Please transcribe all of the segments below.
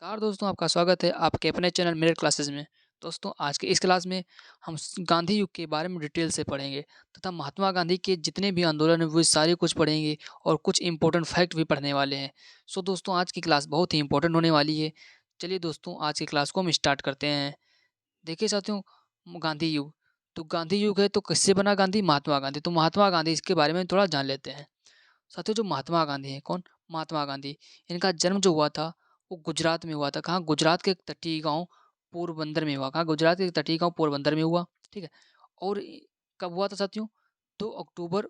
नमस्कार दोस्तों, आपका स्वागत है आपके अपने चैनल मिरर क्लासेस में। दोस्तों, आज के इस क्लास में हम गांधी युग के बारे में डिटेल से पढ़ेंगे तथा महात्मा गांधी के जितने भी आंदोलन हैं वो सारे कुछ पढ़ेंगे और कुछ इंपॉर्टेंट फैक्ट भी पढ़ने वाले हैं। सो दोस्तों, आज की क्लास बहुत ही इंपॉर्टेंट होने वाली है। चलिए दोस्तों, आज की क्लास को हम स्टार्ट करते हैं। देखिए साथियों, गांधी युग, तो गांधी युग है तो किससे बना गांधी? महात्मा गांधी। तो महात्मा गांधी इसके बारे में थोड़ा जान लेते हैं। साथियों, जो महात्मा गांधी हैं, कौन? महात्मा गांधी। इनका जन्म जो हुआ था वो गुजरात में हुआ था। कहाँ? गुजरात के एक तटीय गांव पोरबंदर में हुआ। कहाँ? गुजरात के एक तटीय गांव पोरबंदर में हुआ। ठीक है। और कब हुआ था साथियों? 2 अक्टूबर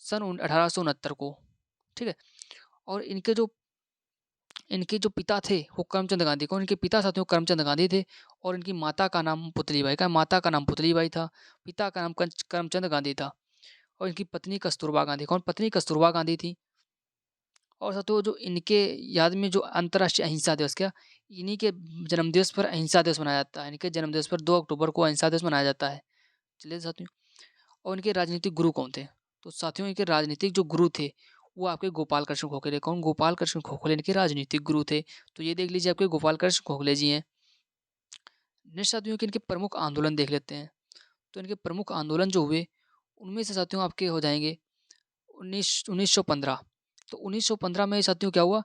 सन 1869 को। ठीक है। और इनके जो पिता थे वो करमचंद गांधी। कौन? इनके पिता साथियों करमचंद गांधी थे। और इनकी माता का नाम पुतलीबाई। का माता का नाम पुतलीबाई था। पिता का नाम करमचंद गांधी था। और इनकी पत्नी कस्तूरबा गांधी। कौन? पत्नी कस्तूरबा गांधी थी। और साथियों, जो इनके याद में जो अंतर्राष्ट्रीय अहिंसा दिवस, क्या इन्हीं के जन्मदिवस पर अहिंसा दिवस मनाया जाता है। इनके जन्मदिवस पर 2 अक्टूबर को अहिंसा दिवस मनाया जाता है। चलिए साथियों, और इनके राजनीतिक गुरु कौन थे? तो साथियों, इनके राजनीतिक जो गुरु थे वो आपके गोपाल कृष्ण गोखले। कौन? गोपाल कृष्ण गोखले इनके राजनीतिक गुरु थे। तो ये देख लीजिए, आपके गोपाल कृष्ण गोखले जी हैं। नेक्स्ट साथियों, के इनके प्रमुख आंदोलन देख लेते हैं। तो इनके प्रमुख आंदोलन जो हुए उनमें से साथियों आपके हो जाएंगे 1915। तो 1915 में साथियों क्या हुआ?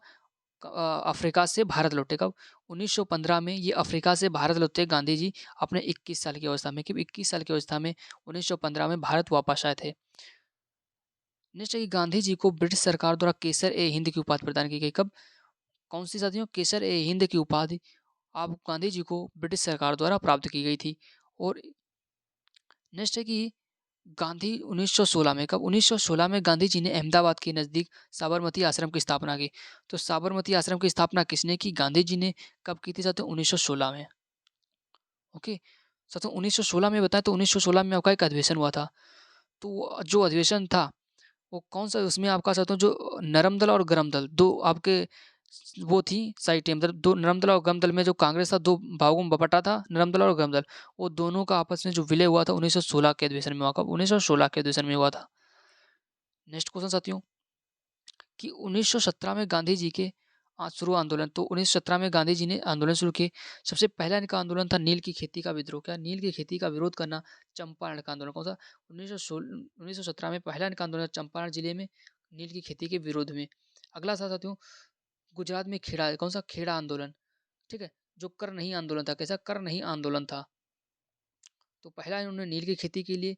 अफ्रीका से भारत लौटे। कब? 1915 में ये अफ्रीका से भारत लौटे गांधी जी अपने 21 साल की अवस्था में। कि 21 साल की अवस्था में 1915 में भारत वापस आए थे। नेक्स्ट है कि गांधी जी को ब्रिटिश सरकार द्वारा केसर ए हिंद की उपाधि प्रदान की गई। कब? कौन सी साथियों? केसर ए हिंद की उपाधि आप गांधी जी को ब्रिटिश सरकार द्वारा प्राप्त की गई थी। और नेक्स्ट है कि गांधी 1916 में, कब? 1916 में गांधी जी ने अहमदाबाद के नज़दीक साबरमती आश्रम की स्थापना की। तो साबरमती आश्रम की स्थापना किसने की? गांधी जी ने। कब की थी साथियों? 1916 में। ओके। साथियों, 1916 में बताएं तो 1916 में आपका एक अधिवेशन हुआ था। तो जो अधिवेशन था वो कौन सा? उसमें आपका साथियों जो नरम दल और गरम दल दो आपके वो थी साइटें। मतलब दो नरम दल और गरम दल में जो कांग्रेस था दो भागों में बटा था, नरम दल और गरम दल। वो दोनों का आपस में जो विलय हुआ था 1916 के अधिवेशन में हुआ। कब? 1916 के अधिवेशन में हुआ था। नेक्स्ट क्वेश्चन साथियों, कि 1917 में गांधी जी के शुरू आंदोलन। तो 1917 में गांधी जी ने आंदोलन शुरू किए। सबसे पहला इनका आंदोलन था नील की खेती का विद्रोह। क्या? नील की खेती का विरोध करना। चंपारण का आंदोलन। कौन सा? 1917 में पहला इनका आंदोलन चंपारण जिले में नील की खेती के विरोध में। अगला था साथियों गुजरात में खेड़ा। कौन सा? खेड़ा आंदोलन। ठीक है। जो कर नहीं आंदोलन था। कैसा? कर नहीं आंदोलन था। तो पहला इन्होंने नील की खेती के लिए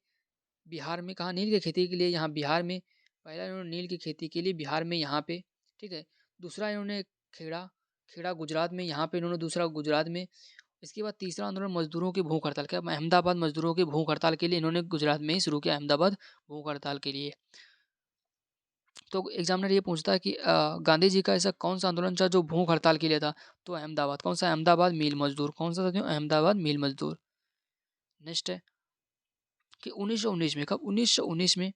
बिहार में कहा, नील की खेती के लिए यहाँ बिहार में। पहला इन्होंने नील की खेती के लिए बिहार में यहाँ पे। ठीक है। दूसरा इन्होंने खेड़ा खेड़ा गुजरात में, यहाँ पे इन्होंने दूसरा गुजरात में। इसके बाद तीसरा आंदोलन मजदूरों की भूख हड़ताल। क्या? अहमदाबाद मजदूरों की भूख हड़ताल के लिए इन्होंने गुजरात में ही शुरू किया, अहमदाबाद भूख हड़ताल के लिए। तो एग्जामिनर ये पूछता है कि गांधी जी का ऐसा कौन सा आंदोलन था जो भूख हड़ताल के लिए था? तो अहमदाबाद। कौन सा? अहमदाबाद मील मजदूर। कौन सा साथियों? अहमदाबाद मील मजदूर। नेक्स्ट है कि 1919 में, कब? 1919 में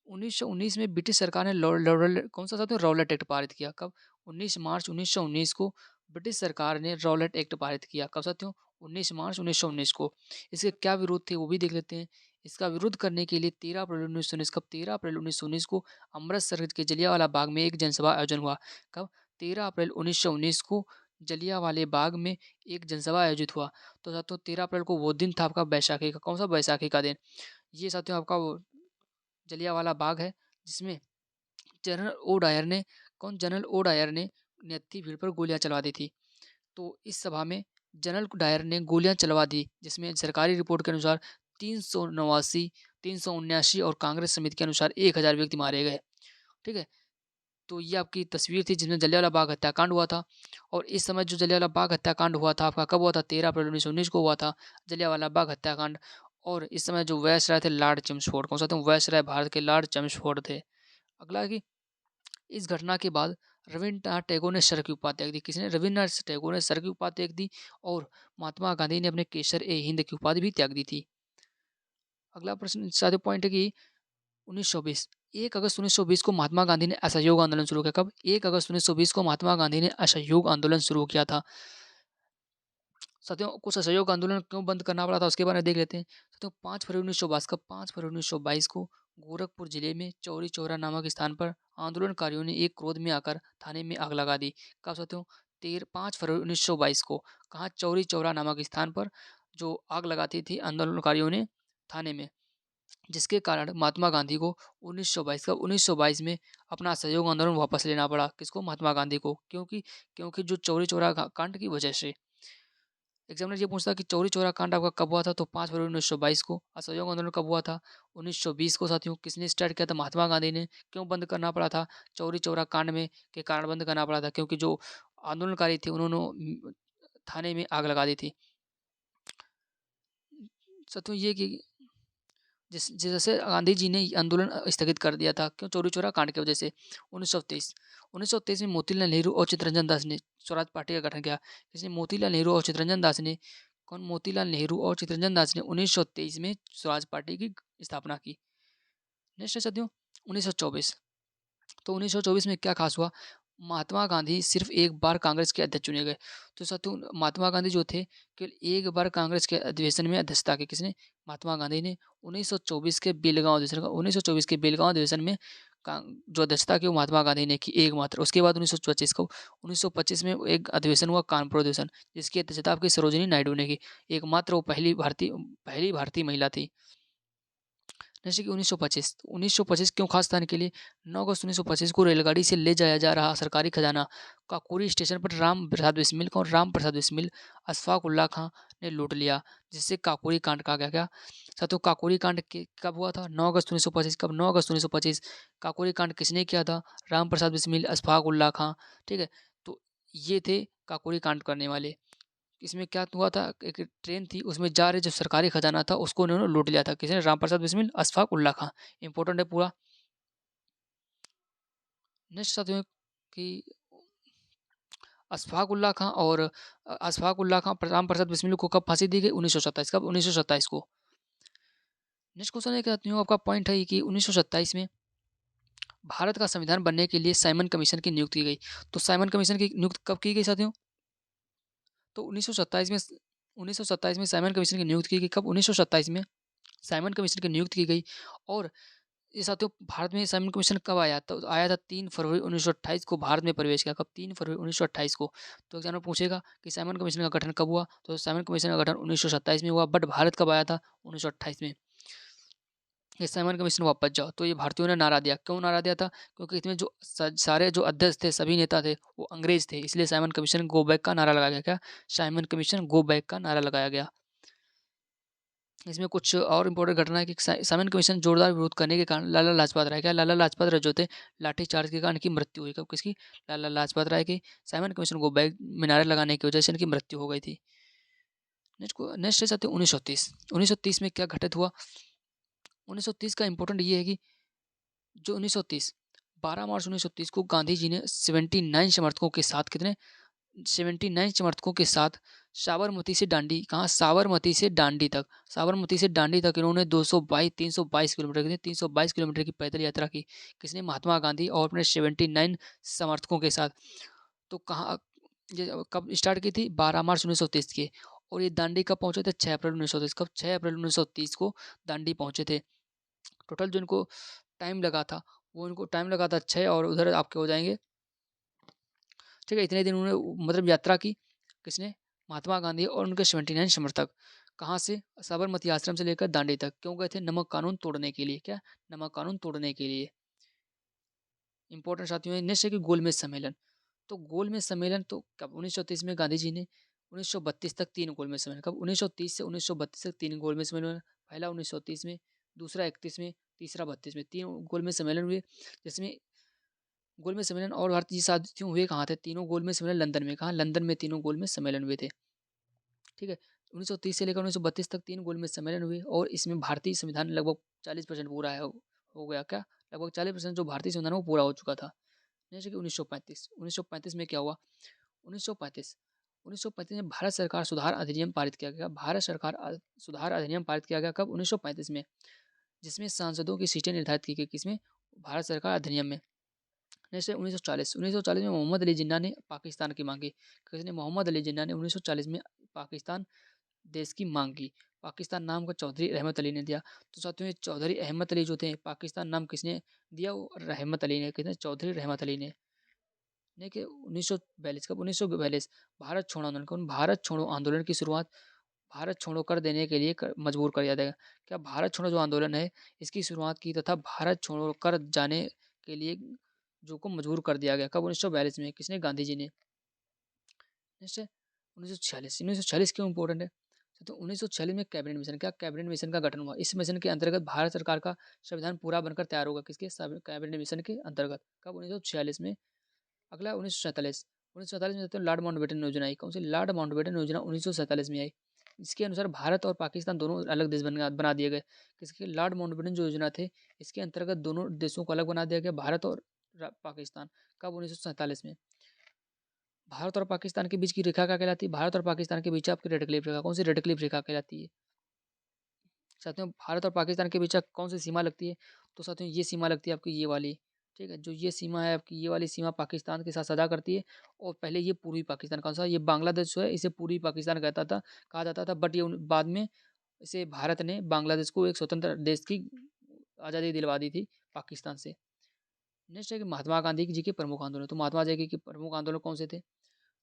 1919 में ब्रिटिश सरकार ने कौन सा साथियों? रॉलेट एक्ट पारित किया। कब? 19 मार्च 1919 को ब्रिटिश सरकार ने रॉलेट एक्ट पारित किया। कब साथियों? 19 मार्च 1919 को। इसके क्या विरोध थे वो भी देख लेते हैं। इसका विरोध करने के लिए 13 अप्रैल 1919, कब? 13 अप्रैल 1919 को अमृतसर के जलियांवाला बाग में एक जनसभा आयोजन हुआ। कब? 13 अप्रैल 1919 को जलियांवाले बाग में एक जनसभा आयोजित हुआ। तो साथियों 13 अप्रैल को वो दिन था आपका बैसाखी का। कौन सा? बैसाखी का दिन। ये साथियों आपका वो जलियांवाला बाग है जिसमें जनरल ओ डायर ने, कौन? जनरल ओ डायर ने नियत्थी भीड़ पर गोलियां चलवा दी थी। तो इस सभा में जनरल डायर ने गोलियां चलवा दी जिसमें सरकारी रिपोर्ट के अनुसार 389 379 और कांग्रेस समिति के अनुसार 1000 व्यक्ति मारे गए। ठीक है। तो ये आपकी तस्वीर थी जिसमें जलियांवाला बाग हत्याकांड हुआ था। और इस समय जो जलियांवाला बाग हत्याकांड हुआ था आपका कब हुआ था? 13 अप्रैल 1919 को हुआ था जलियांवाला बाग हत्याकांड। और इस समय जो वायसराय थे लॉर्ड चेम्सफोर्ड। कौन सा थे? वायसराय भारत के लॉर्ड चेम्सफोर्ड थे। अगला है कि इस घटना के बाद रविन्द्रनाथ टैगोर ने सर की उपाधि त्याग दी। किसने? रविन्द्रनाथ टैगोर ने सर की उपाधि त्याग दी। और महात्मा गांधी ने अपने केसर ए हिंद की उपाधि भी त्याग दी थी। अगला प्रश्न साथियों पॉइंट है कि 1920 1 अगस्त 1920 को महात्मा गांधी ने असहयोग आंदोलन शुरू किया। कब? 1 अगस्त 1920 को महात्मा गांधी ने असहयोग आंदोलन शुरू किया था। साथियों कुछ असहयोग आंदोलन क्यों बंद करना पड़ा था उसके बारे में देख लेते हैं। साथियों 5 फरवरी 1922, कब? 5 फरवरी 1922 को गोरखपुर जिले में चौरी चौरा नामक स्थान पर आंदोलनकारियों ने एक क्रोध में आकर थाने में आग लगा दी। कब साथियों? 5 फरवरी 1922 को। कहाँ? चौरी चौरा नामक स्थान पर जो आग लगाती थी आंदोलनकारियों ने थाने में, जिसके कारण महात्मा गांधी को 1922 में अपना असहयोग आंदोलन वापस लेना पड़ा। किसको? महात्मा गांधी को। क्योंकि क्योंकि जो चौरी चौरा कांड की वजह से। एग्जामिनर ये पूछता कि चौरी चौरा कांड आपका कब हुआ था? तो 5 फरवरी 1922 को। असहयोग आंदोलन कब हुआ था? 1920 को साथियों। किसने स्टार्ट किया था? महात्मा गांधी ने। क्यों बंद करना पड़ा था? चौरी चौरा कांड में के कारण बंद करना पड़ा था, क्योंकि जो आंदोलनकारी थे उन्होंने थाने में आग लगा दी थी। साथियों ये कि जैसे गांधी जी ने आंदोलन स्थगित कर दिया था। क्यों? चौरी चौरा कांड की वजह से। 1923 में मोतीलाल नेहरू और चित्तरंजन दास ने स्वराज पार्टी का गठन किया। किसने? मोतीलाल नेहरू और चित्तरंजन दास ने। कौन? मोतीलाल नेहरू और चित्तरंजन दास ने 1923 में स्वराज पार्टी की स्थापना की। नेक्स्ट है साथियों 1924। तो 1924 में क्या खास हुआ? महात्मा गांधी सिर्फ एक बार कांग्रेस के अध्यक्ष चुने गए। तो साथियों महात्मा गांधी जो थे केवल एक बार कांग्रेस के अधिवेशन में अध्यक्षता की। किसने? महात्मा गांधी ने। 1924 के बेलगांव अधिवेशन में जो अध्यक्षता की वो महात्मा गांधी ने की, एकमात्र। उसके बाद 1925 में एक अधिवेशन हुआ, कानपुर अधिवेशन, जिसकी अध्यक्षता आपकी सरोजिनी नायडू ने की। एकमात्र वो पहली भारतीय महिला थी। जैसे कि 1925 क्यों खास था इनके लिए? 9 अगस्त 1925 को रेलगाड़ी से ले जाया जा रहा सरकारी खजाना काकोरी स्टेशन पर राम प्रसाद बिस्मिल अशफाक उल्लाह खां ने लूट लिया, जिससे काकोरी कांड कहा गया। क्या साथियों? काकोरी कांड कब हुआ था? 9 अगस्त 1925। कब? 9 अगस्त 1925। काकोरी कांड किसने किया था? राम प्रसाद बिस्मिल, अशफाक उल्लाह खां। ठीक है, तो ये थे काकोरी कांड करने वाले। इसमें क्या हुआ था? एक ट्रेन थी, उसमें जा रहे जो सरकारी खजाना था उसको उन्होंने लूट लिया था। किसने? राम प्रसाद बिस्मिल, अशफाक उल्लाह खां। इंपॉर्टेंट है पूरा। नेक्स्ट साथियों कि अशफाक उल्लाह खां राम प्रसाद बिस्मिल को कब फांसी दी गई? 1927। कब? 1927 को। नेक्स्ट क्वेश्चन है साथियों, आपका पॉइंट है कि 1927 में भारत का संविधान बनने के लिए साइमन कमीशन की नियुक्ति की गई। तो साइमन कमीशन की नियुक्ति कब की गई साथियों? तो 1927 में साइमन कमीशन की नियुक्ति की गई। कब? 1927 में साइमन कमीशन की नियुक्ति की गई। और ये साथियों भारत में साइमन कमीशन कब आया? तो आया था 3 फरवरी 1928 को भारत में प्रवेश किया। कब? 3 फरवरी 1928 को। तो एग्जाम में पूछेगा कि साइमन कमीशन का गठन कब हुआ? तो साइमन कमीशन का गठन 1927 में हुआ, बट भारत कब आया था? 1928 में। ये साइमन कमीशन वापस जाओ। तो ये भारतीयों ने नारा दिया। क्यों नारा दिया था? क्योंकि इसमें जो सारे जो अध्यक्ष थे, सभी नेता थे, वो अंग्रेज थे, इसलिए साइमन कमीशन गो बैक का नारा लगाया गया। क्या? साइमन कमीशन गो बैक का नारा लगाया गया। इसमें कुछ और इम्पोर्टेंट घटना है कि साइमन कमीशन जोरदार विरोध करने के कारण लाला लाजपत राय, क्या लाला लाजपत राय जो थे, लाठीचार्ज के कारण इनकी मृत्यु हुई। कब? किसकी? लाला लाजपत राय की। साइमन कमीशन गो बैक में नारे लगाने की वजह से इनकी मृत्यु हो गई थी। नेक्स्ट है साथी 1930। 1930 में क्या घटित हुआ? 1930 का इंपॉर्टेंट ये है कि जो 1930 12 मार्च 1930 को गांधी जी ने 79 समर्थकों के साथ, कितने? 79 समर्थकों के साथ साबरमती से डांडी, कहाँ? साबरमती से डांडी तक इन्होंने 322 किलोमीटर, कितने? 322 किलोमीटर की पैदल यात्रा की। किसने? महात्मा गांधी और अपने 79 समर्थकों के साथ। तो कहाँ ये कब स्टार्ट की थी? 12 मार्च 1930 के। और ये दांडी कब पहुंचे थे? 6 अप्रैल 1930। कब? 6 अप्रैल 1930 को दांडी पहुंचे थे। टोटल जो इनको टाइम लगा था, वो इनको टाइम लगा था 6, और उधर आपके हो जाएंगे, ठीक है, इतने दिन उन्होंने मतलब यात्रा की। किसने? महात्मा गांधी और उनके 79 समर्थक। कहाँ से? साबरमती आश्रम से लेकर दांडी तक। क्यों गए थे? नमक कानून तोड़ने के लिए। क्या? नमक कानून तोड़ने के लिए। इंपॉर्टेंट साथियों है नेक्स्ट है कि गोलमेज सम्मेलन। तो गोलमेज सम्मेलन तो कब? 1930 में गांधी जी ने 1932 तक 3 गोलमेज सम्मेलन। कब? 1930 से 1932 तक 3 गोलमेज सम्मेलन। पहला 1930 में, दूसरा 31 में, तीसरा 32 में। 3 गोलमेज सम्मेलन हुए, जिसमें गोलमेज सम्मेलन और भारतीय साथियों हुए कहाँ थे? तीनों गोलमेज सम्मेलन लंदन में। कहाँ? लंदन में तीनों गोलमेज सम्मेलन हुए थे। ठीक है, 1930 से लेकर 1932 तक 3 गोलमेज सम्मेलन हुए, और इसमें भारतीय संविधान लगभग 40% पूरा है हो गया। क्या? लगभग 40% जो भारतीय संविधान है वो पूरा हो चुका था। जैसे कि 1935 में क्या हुआ? 1935 1935 में भारत सरकार सुधार अधिनियम पारित किया गया। सुधार अधिनियम पारित किया गया। कब? 1935 में, जिसमें सांसदों की सीटें निर्धारित की गई। किसमें? भारत सरकार अधिनियम में। जैसे 1940 में मोहम्मद अली जिन्ना ने पाकिस्तान की मांगी। किसने? मोहम्मद अली जिन्ना ने 1940 में पाकिस्तान देश की मांग की। पाकिस्तान नाम का चौधरी रहमत अली ने दिया। तो साथियों ये चौधरी अहमद अली जो थे पाकिस्तान नाम किसने दिया? वो रहमत अली ने, किसने? चौधरी रहमत अली ने। देखिए 1942 कब? 1942 भारत छोड़ो आंदोलन। कौन? भारत छोड़ो आंदोलन की शुरुआत भारत छोड़ो कर देने के लिए मजबूर कर दिया गया। क्या भारत छोड़ो जो आंदोलन है इसकी शुरुआत की तथा भारत छोड़ो कर जाने के लिए जो को मजबूर कर दिया गया। कब? 1942 में। किसने? गांधी जी ने। नेक्स्ट है 1946। 1946 क्यों इंपॉर्टेंट है? तो 1946 में कैबिनेट मिशन, क्या कैबिनेट मिशन का गठन हुआ। इस मिशन के अंतर्गत भारत सरकार का संविधान पूरा बनकर तैयार होगा। किसके? कैबिनेट मिशन के अंतर्गत। कब? 1946 में। अगला 1947। 1947 में तो लॉर्ड माउंटबेटन योजना आई। कौन सी? लॉर्ड माउंटबेटन योजना 1947 में आई। इसके अनुसार भारत और पाकिस्तान दोनों अलग देश बना दिए गए। किसके? लॉर्ड माउंटबेटन जो योजना थे इसके अंतर्गत दोनों देशों को अलग बना दिया गया, भारत और पाकिस्तान। कब? 1947 में। भारत और पाकिस्तान के बीच की रेखा क्या कहलाती है? भारत और पाकिस्तान के बीच आपकी रेड क्लिफ रेखा। कौन सी? रेड क्लिफ रेखा कहलाती है। साथियों भारत और पाकिस्तान के बीच कौन सी सीमा लगती है? तो साथियों ये सीमा लगती है आपकी ये वाली। ठीक है, जो ये सीमा है आपकी, ये वाली सीमा पाकिस्तान के साथ सदा करती है। और पहले ये पूर्वी पाकिस्तान, कौन सा? ये बांग्लादेश जो है इसे पूर्वी पाकिस्तान कहता था, कहा जाता था। बट ये बाद में इसे भारत ने बांग्लादेश को एक स्वतंत्र देश की आज़ादी दिलवा दी थी पाकिस्तान से। नेक्स्ट है कि महात्मा गांधी जी के प्रमुख आंदोलन। तो महात्मा गांधी के प्रमुख आंदोलन कौन से थे?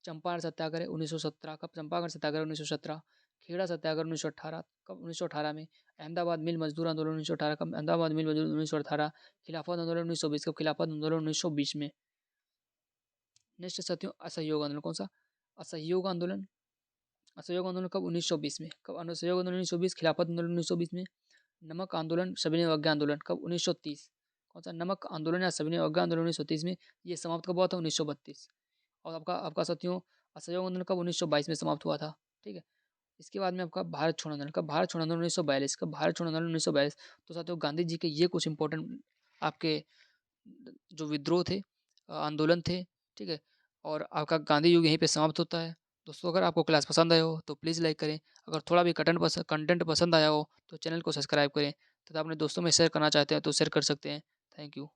चंपारण सत्याग्रह 1917। कब? चंपारण सत्याग्रह 1917। खेड़ा सत्याग्रह 1918। कब? 1918 में। अहमदाबाद मिल मजदूर आंदोलन 1918। कब? अहमदाबाद मिल मजदूर 1918। खिलाफत आंदोलन 1920। कब? खिलाफत आंदोलन 1920 में। नेक्स्ट साथियों असहयोग आंदोलन। कौन सा? असहयोग आंदोलन। असहयोग आंदोलन कब? 1920 में। कब? असहयोग आंदोलन 1920। खिलाफत आंदोलन 1920 में। नमक आंदोलन सविनय अवज्ञा आंदोलन कब? 1930। कौन सा? नमक आंदोलन या सविनय अवज्ञा आंदोलन 1930 में। ये समाप्त कब हुआ था? 1932। और आपका आपका साथियों असहयोग आंदोलन कब? 1922 में समाप्त हुआ था। ठीक है, इसके बाद में आपका भारत छोड़ो आंदोलन। कब? भारत छोड़ो आंदोलन 1942। कब? भारत छोड़ो आंदोलन 1942। तो साथियों गांधी जी के ये कुछ इंपॉर्टेंट आपके जो विद्रोह थे, आंदोलन थे। ठीक है, और आपका गांधी युग यहीं पे समाप्त होता है। दोस्तों अगर आपको क्लास पसंद आया हो तो प्लीज़ लाइक करें। अगर थोड़ा भी कंटेंट पसंद आया हो तो चैनल को सब्सक्राइब करें तथा अपने दोस्तों में शेयर करना चाहते हैं तो शेयर कर सकते हैं। Thank you.